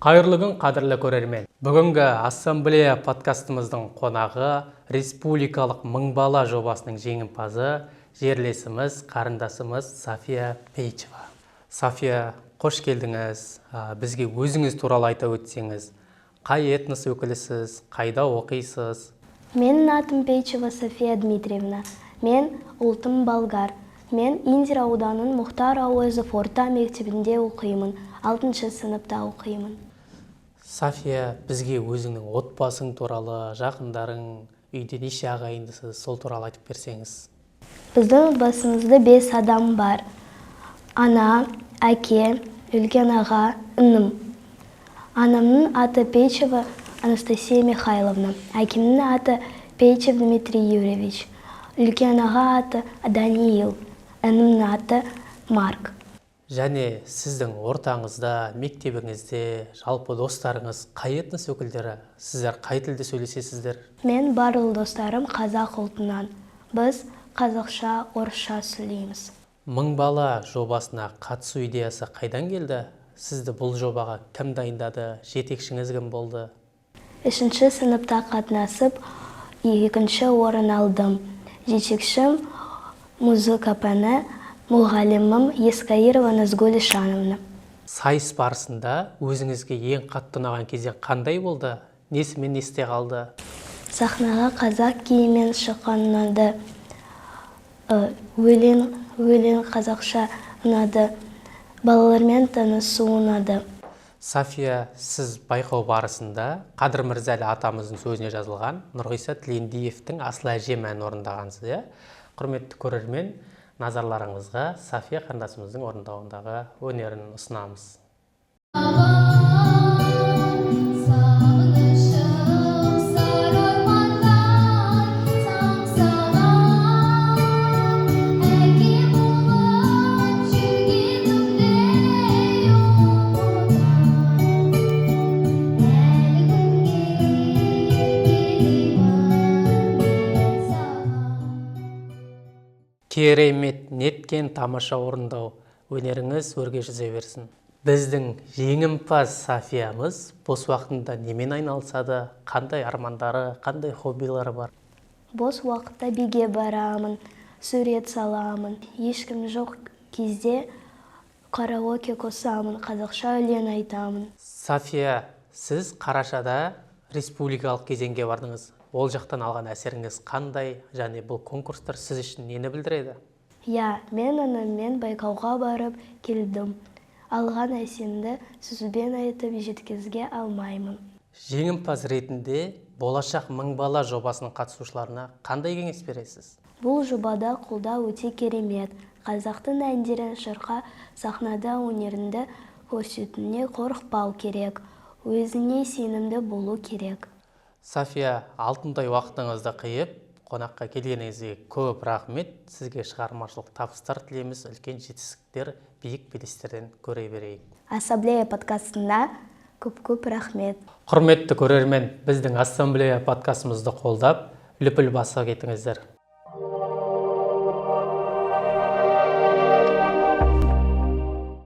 Қайырлы күн, қадірлі көрермен. Бүгінгі ассамблея подкастымыздың қонағы республикалық мың бала жобасының жеңімпазы жерлесіміз, қарындасымыз София Пейчева. София, қош келдіңіз. Бізге өзіңіз туралы айта өтсеңіз, қай этнос өкілісіз, қайда оқисыз? Менің атым Пейчева София Дмитриевна. Мен ұлтым болгар. Мен Индер ауданының Мұхтар Әуезов орта мектебінде оқимын. 6 сыныпта оқимын. София, бізге өзіңнің отбасың туралы, жақындарың, үйде неше ағайындысыз, сол туралы айтып берсеңіз. Біздің отбасымызда 5 адам бар. Ана, әке, үлкен аға, інім. Анамның аты Пейчева Анастасия Михайловна. Әкемнің аты Пейчев Дмитрий Юрьевич. Үлкен аға аты Даниил. Інімнің аты Марк. Және сіздің ортаңызда, мектебіңізде, жалпы достарыңыз қай этнос өкілдері? Сіздер қай тілде сөйлесесіздер? Мен барлық достарым қазақ ұлтынан. Біз қазақша, орысша сөйлейміз. Мың бала жобасына қатысу идеясы қайдан келді? Сізді бұл жобаға кім дайындады? Жетекшіңіз кім болды? 3 сыныпта қатынасып, 2 орын алдым. Жетекшім музыка пәні мұғалімім Ескаирова Назгүл Ишановна. Сайыс барысында өзіңізге ең қатты ұнаған кезең қандай болды? Несімен есте қалды? Сахнаға қазақ киіммен шыққан ұнады. Өлең қазақша ұнады. Балалармен танысу ұнады. София, сіз байқау барысында Қадыр Мырзәлі атамыздың сөзіне жазылған Нұрғиса Тілендиевтің Асыл әжем әнін орындағансыз. Құрметті көрермен, назарларыңызға София қарындасымыздың орындауындағы өнерін ұсынамыз. Керемет, неткен тамаша орындау. Өнеріңіз өрге жүзе берсін. Біздің жеңімпаз Софиямыз бос уақытында немен айналысады? Қандай армандары, қандай хоббилары бар? Бос уақытта биге барамын, сурет саламын. Ешкім жоқ кезде караоке қосамын, қазақша өлең айтамын. София, сіз қарашада республикалық кезеңге бардыңыз. Ол жақтан алған әсеріңіз қандай, және бұл конкурстар сіз үшін нені білдіреді? Мен анаммен байқауға барып келдім. Алған әсемді сөзбен айтып жеткізге алмаймын. Жеңімпаз ретінде болашақ мың бала жобасының қатысушыларына қандай кеңес бересіз? Бұл жобада қолдау өте керемет. Қазақтың әндерін шырқа сахнада өнерінде көрсетуіне қорықпау керек. Өзіне сенімді болу керек. София, алтындай уақытыңызды қиып, қонаққа келгеніңізге көп рахмет. Сізге шығармашылық табыстар тілейміз, үлкен жетістіктер, биік белестерден көре берейік. Ассамблея подкастында көп рахмет. Құрметті көрермен, біздің ассамблея подкастымызды қолдап, лүпіл баса кетіңіздер.